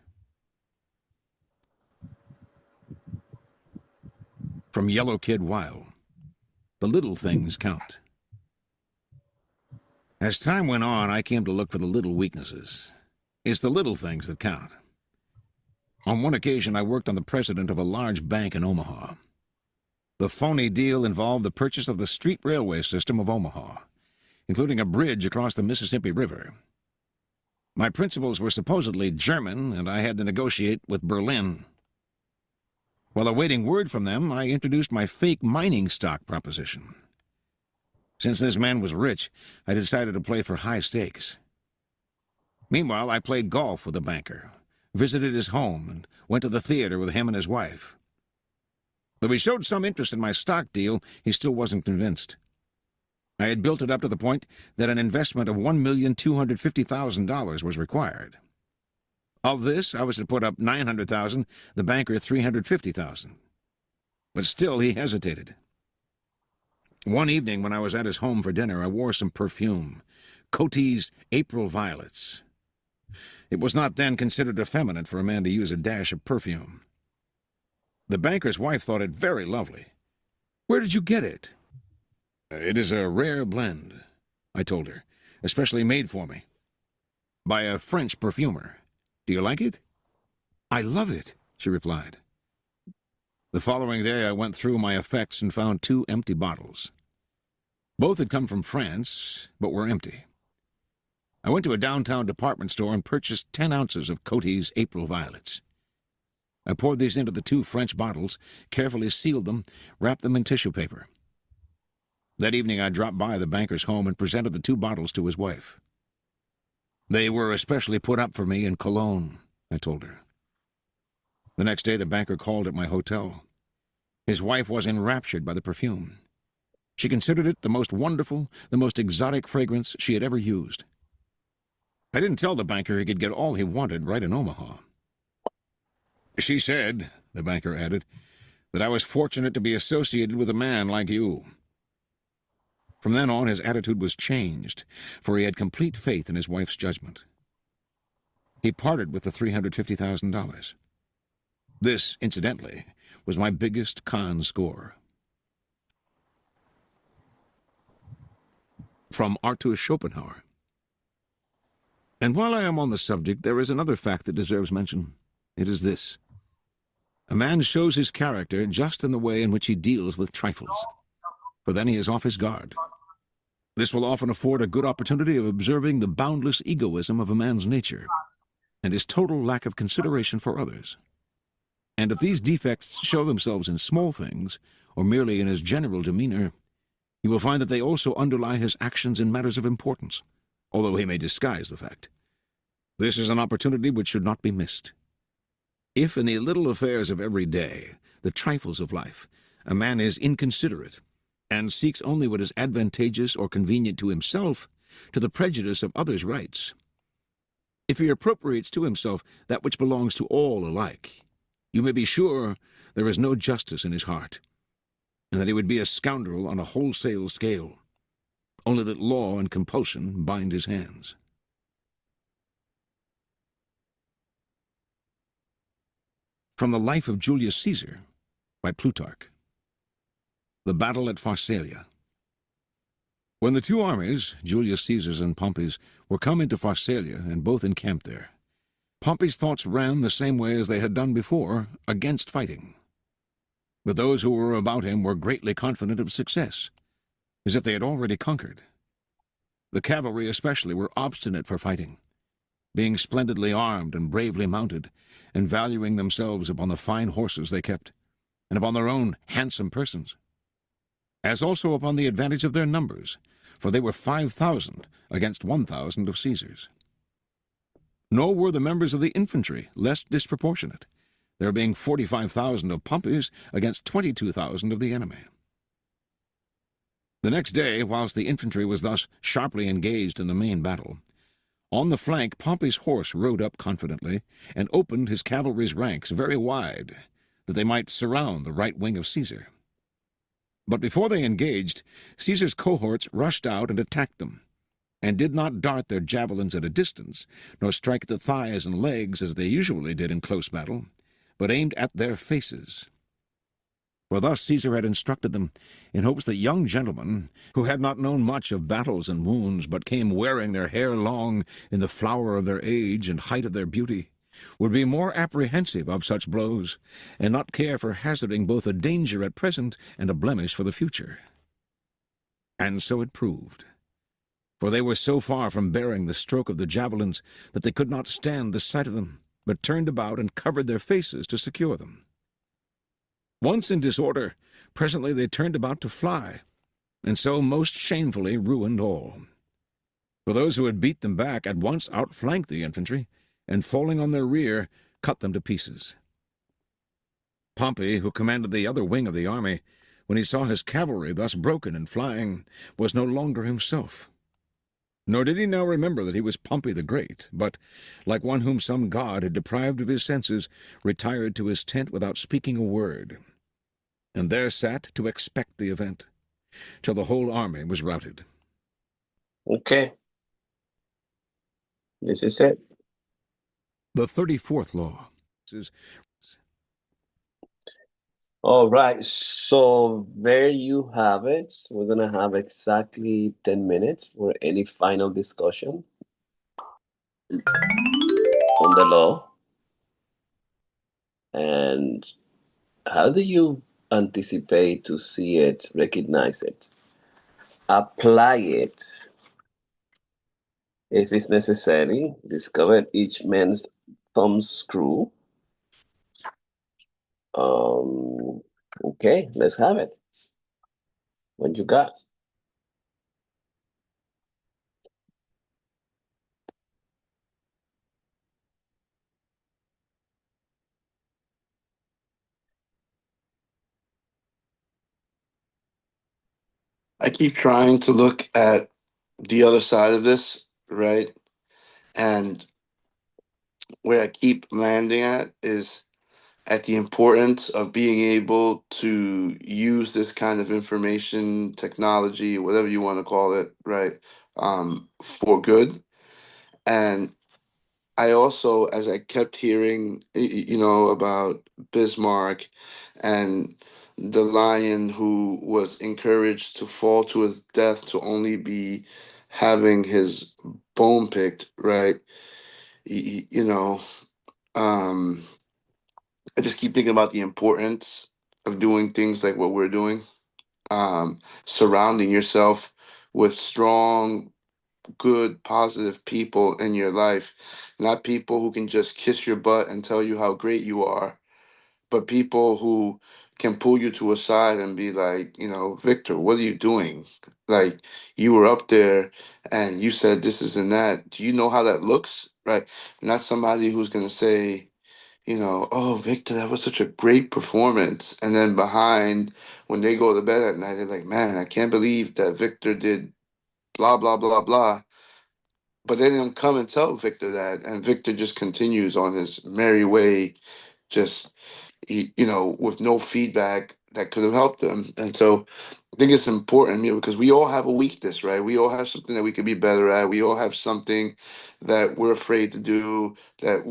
From Yellow Kid Wild. The little things count. As time went on, I came to look for the little weaknesses. It's the little things that count. On one occasion, I worked on the president of a large bank in Omaha. The phony deal involved the purchase of the street railway system of Omaha, including a bridge across the Mississippi River. My principals were supposedly German, and I had to negotiate with Berlin. While awaiting word from them, I introduced my fake mining stock proposition. Since this man was rich, I decided to play for high stakes. Meanwhile, I played golf with the banker, visited his home, and went to the theater with him and his wife. Though he showed some interest in my stock deal, he still wasn't convinced. I had built it up to the point that an investment of $1,250,000 was required. Of this, I was to put up $900,000, the banker $350,000. But still he hesitated. One evening when I was at his home for dinner, I wore some perfume, Coty's April Violets. It was not then considered effeminate for a man to use a dash of perfume. The banker's wife thought it very lovely. "Where did you get it?" "It is a rare blend," I told her, "especially made for me. By a French perfumer. Do you like it?" "I love it," she replied. The following day I went through my effects and found 2 empty bottles. Both had come from France, but were empty. I went to a downtown department store and purchased 10 ounces of Coty's April Violets. I poured these into the 2 French bottles, carefully sealed them, wrapped them in tissue paper. That evening I dropped by the banker's home and presented the 2 bottles to his wife. "They were especially put up for me in Cologne," I told her. The next day the banker called at my hotel. His wife was enraptured by the perfume. She considered it the most wonderful, the most exotic fragrance she had ever used. I didn't tell the banker he could get all he wanted right in Omaha. She said, the banker added, that I was fortunate to be associated with a man like you. From then on, his attitude was changed, for he had complete faith in his wife's judgment. He parted with the $350,000. This, incidentally, was my biggest con score. From Arthur Schopenhauer. And while I am on the subject, there is another fact that deserves mention. It is this. A man shows his character just in the way in which he deals with trifles, for then he is off his guard. This will often afford a good opportunity of observing the boundless egoism of a man's nature, and his total lack of consideration for others. And if these defects show themselves in small things, or merely in his general demeanor, you will find that they also underlie his actions in matters of importance, although he may disguise the fact. This is an opportunity which should not be missed. If in the little affairs of every day, the trifles of life, a man is inconsiderate, and seeks only what is advantageous or convenient to himself, to the prejudice of others' rights, if he appropriates to himself that which belongs to all alike, you may be sure there is no justice in his heart, and that he would be a scoundrel on a wholesale scale, only that law and compulsion bind his hands. From the Life of Julius Caesar, by Plutarch. The Battle at Pharsalia. When the two armies, Julius Caesar's and Pompey's, were come into Pharsalia and both encamped there, Pompey's thoughts ran the same way as they had done before, against fighting. But those who were about him were greatly confident of success, as if they had already conquered. The cavalry especially were obstinate for fighting, being splendidly armed and bravely mounted, and valuing themselves upon the fine horses they kept, and upon their own handsome persons, as also upon the advantage of their numbers, for they were 5,000 against 1,000 of Caesar's. Nor were the members of the infantry less disproportionate, there being 45,000 of Pompey's against 22,000 of the enemy. The next day, whilst the infantry was thus sharply engaged in the main battle, on the flank Pompey's horse rode up confidently, and opened his cavalry's ranks very wide, that they might surround the right wing of Caesar. But before they engaged, Caesar's cohorts rushed out and attacked them, and did not dart their javelins at a distance, nor strike at the thighs and legs as they usually did in close battle, but aimed at their faces. For thus Caesar had instructed them, in hopes that young gentlemen, who had not known much of battles and wounds, but came wearing their hair long in the flower of their age and height of their beauty, would be more apprehensive of such blows, and not care for hazarding both a danger at present and a blemish for the future. And so it proved. For they were so far from bearing the stroke of the javelins that they could not stand the sight of them, but turned about and covered their faces to secure them. Once in disorder, presently they turned about to fly, and so most shamefully ruined all. For those who had beat them back at once outflanked the infantry, and falling on their rear, cut them to pieces. Pompey, who commanded the other wing of the army, when he saw his cavalry thus broken and flying, was no longer himself. Nor did he now remember that he was Pompey the Great, but, like one whom some god had deprived of his senses, retired to his tent without speaking a word, and there sat to expect the event, till the whole army was routed. Okay. This is it. The 34th law is... All right, so there you have it. We're going to have exactly 10 minutes for any final discussion on the law. And how do you anticipate to see it, recognize it, apply it if it's necessary, discover each man's thumb screw? Okay, let's have it. What you got? I keep trying to look at the other side of this, right? And where I keep landing at is at the importance of being able to use this kind of information technology, whatever you want to call it, right, for good. And I also, as I kept hearing, about Bismarck and the lion who was encouraged to fall to his death to only be having his bone picked, right? Y- You know, um, I just keep thinking about the importance of doing things like what we're doing, surrounding yourself with strong, good, positive people in your life, not people who can just kiss your butt and tell you how great you are, but people who can pull you to a side and be like, Victor, what are you doing? Like, you were up there and you said this is and that. Do you know how that looks? Right? Not somebody who's going to say, oh, Victor, that was such a great performance. And then behind, when they go to bed at night, they're like, man, I can't believe that Victor did blah, blah, blah, blah. But they didn't come and tell Victor that. And Victor just continues on his merry way, just, with no feedback that could have helped them. And so I think it's important, because we all have a weakness, right? We all have something that we could be better at. We all have something that we're afraid to do, that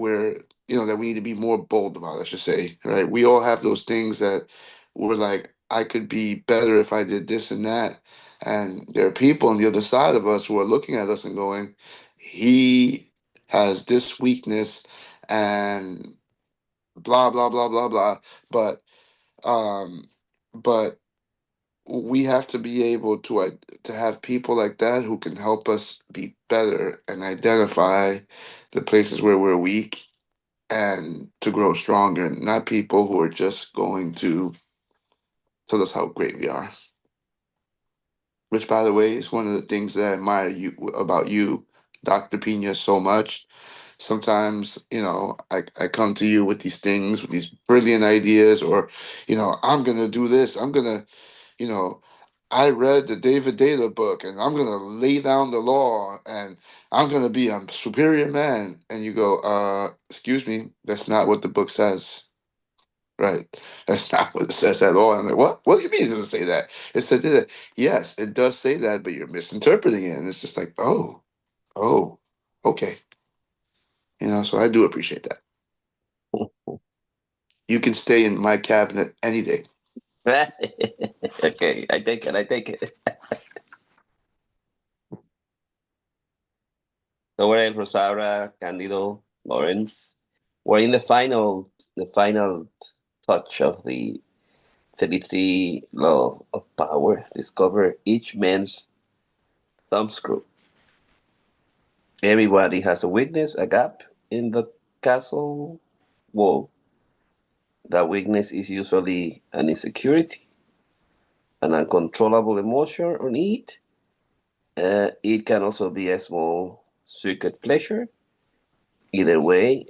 that we need to be more bold about, I should say, right? We all have those things that we're like, I could be better if I did this and that. And there are people on the other side of us who are looking at us and going, he has this weakness and blah, blah, blah, blah, blah. But, um, but we have to be able to have people like that who can help us be better and identify the places where we're weak and to grow stronger, not people who are just going to tell us how great we are. Which, by the way, is one of the things that I admire about you, Dr. Pina, so much. Sometimes, I come to you with these things, with these brilliant ideas, or, I'm gonna do this. I'm gonna, you know, I read the David Data book and I'm gonna lay down the law and I'm gonna be a superior man. And you go, excuse me, that's not what the book says. Right. That's not what it says at all. I'm like, what? What do you mean it doesn't say that? It said that. Yes, it does say that, but you're misinterpreting it. And it's just like, oh, okay. So I do appreciate that. You can stay in my cabinet any day. Okay, I take it. I take it. Laurel, Rosaura, Candido, Lawrence. We're in the final touch of the 33 law of power. Discover each man's thumbscrew. Everybody has a weakness, a gap in the castle wall. That weakness is usually an insecurity, an uncontrollable emotion or need. It can also be a small secret pleasure. Either way,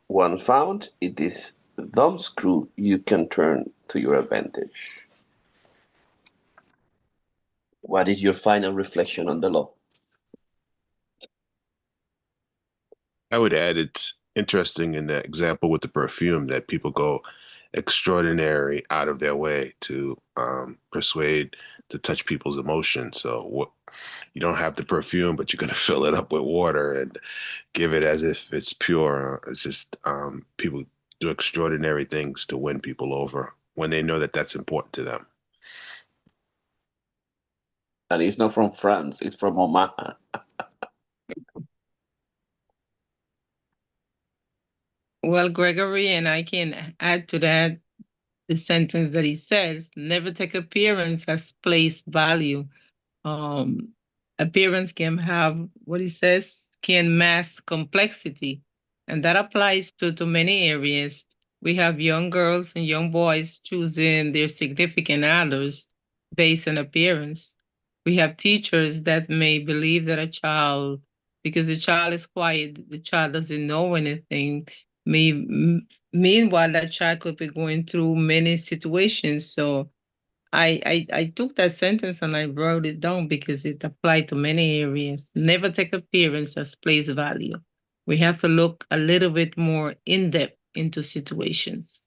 one found, it is thumbscrew you can turn to your advantage. What is your final reflection on the law? I would add it's interesting in that example with the perfume that people go extraordinary out of their way to persuade to touch people's emotions. So what you don't have the perfume, but you're going to fill it up with water and give it as if it's pure. It's just people do extraordinary things to win people over when they know that that's important to them. And it's not from France, it's from Omaha. Well, Gregory, and I can add to that the sentence that he says, never take appearance as place value. Um, Appearance can have, what he says, can mask complexity. And that applies to many areas. We have young girls and young boys choosing their significant others based on appearance. We have teachers that may believe that a child, because the child is quiet, the child doesn't know anything. Meanwhile, that child could be going through many situations. So I took that sentence and I wrote it down because it applied to many areas. Never take appearance as place value. We have to look a little bit more in depth into situations.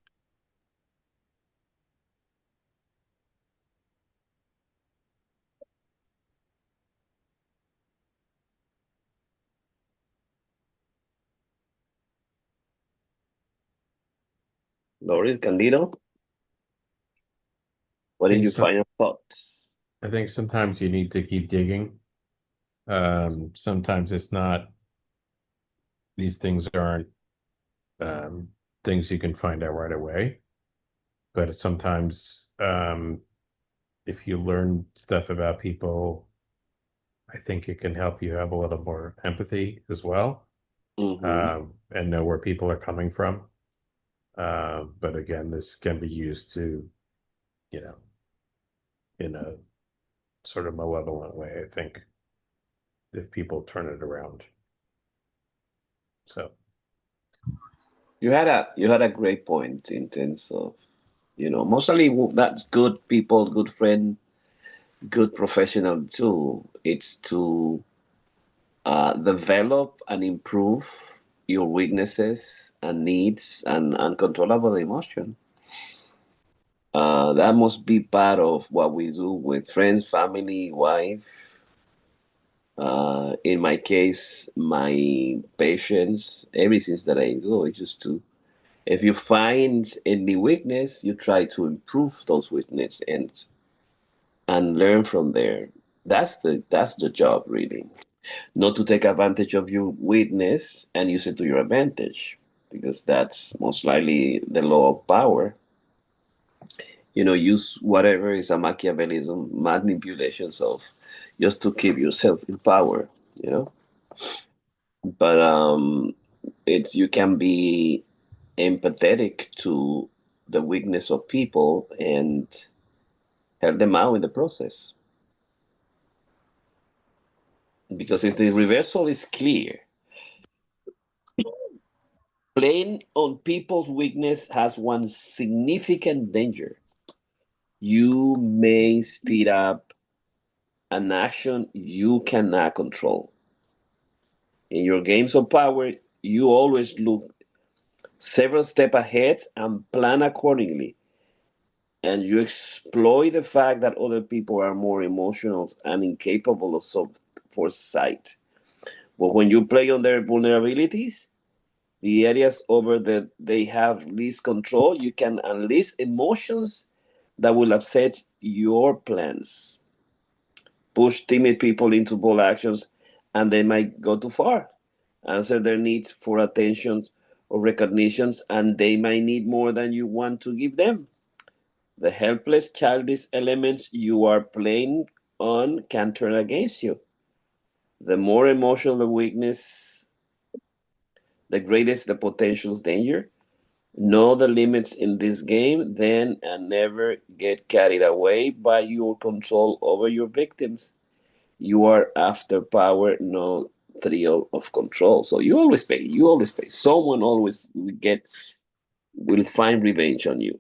Loris Candido, what I did think you so. find your thoughts? I think sometimes you need to keep digging. Sometimes it's not. These things aren't things you can find out right away. But sometimes, if you learn stuff about people, I think it can help you have a little more empathy as well, Mm-hmm. and know where people are coming from. But again, this can be used to, you know, in a sort of malevolent way, I think, if people turn it around. So, You had a great point in terms of, mostly that's good people, good friend, good professional too. It's to develop and improve your weaknesses and needs and uncontrollable emotion. That must be part of what we do with friends, family, wife. In my case, my patients, everything that I do is just to, if you find any weakness, you try to improve those weakness and learn from there. That's the job really. Not to take advantage of your weakness and use it to your advantage, because that's most likely the law of power. Use whatever is a Machiavellism, manipulations of just to keep yourself in power. You know, but it's you can be empathetic to the weakness of people and help them out in the process. Because if the reversal is clear, playing on people's weakness has one significant danger. You may stir up an action you cannot control. In your games of power, you always look several steps ahead and plan accordingly. And you exploit the fact that other people are more emotional and incapable of some foresight. But when you play on their vulnerabilities, the areas over that they have least control, you can unleash emotions that will upset your plans, push timid people into bold actions, and they might go too far, answer their needs for attention or recognitions, and they might need more than you want to give them. The helpless, childish elements you are playing on can turn against you. The more emotional the weakness, the greatest the potential danger. Know the limits in this game, then, and never get carried away by your control over your victims. You are after power, no thrill of control. So you always pay. You always pay. Someone always will find revenge on you.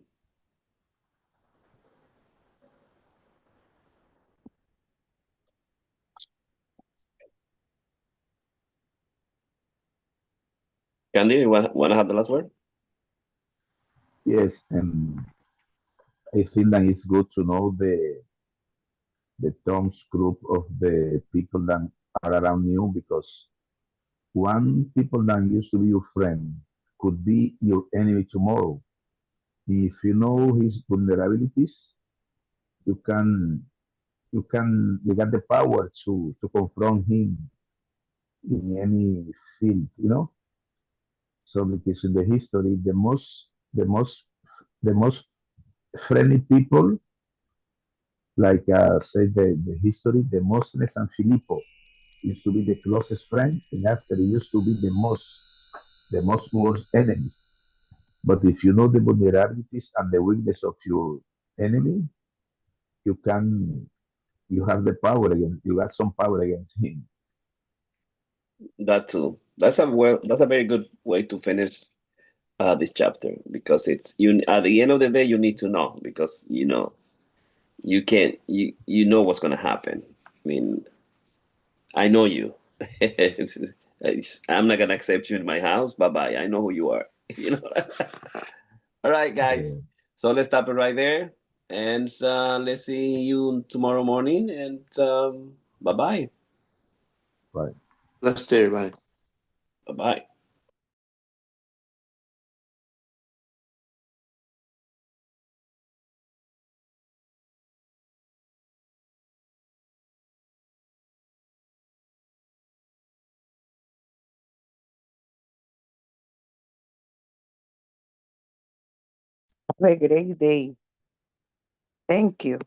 Candy, you wanna have the last word? Yes, and I think that it's good to know the terms group of the people that are around you because one people that used to be your friend could be your enemy tomorrow. If you know his vulnerabilities, you can you got the power to confront him in any field, you know. So because in the history, the most friendly people, like say the history, the Muslims and Filippo used to be the closest friend, and after it used to be the most worst enemies. But if you know the vulnerabilities and the weakness of your enemy, you can you have the power against you got some power against him. That too. That's a very good way to finish this chapter, because it's you at the end of the day you need to know, because you can't. You know what's gonna happen. I mean, I know you. I'm not gonna accept you in my house. Bye bye. I know who you are. You know. All right, guys. Yeah, So let's stop it right there, and let's see you tomorrow morning. And bye bye. right. Let's do it, right. Bye bye. Have a great day. Thank you.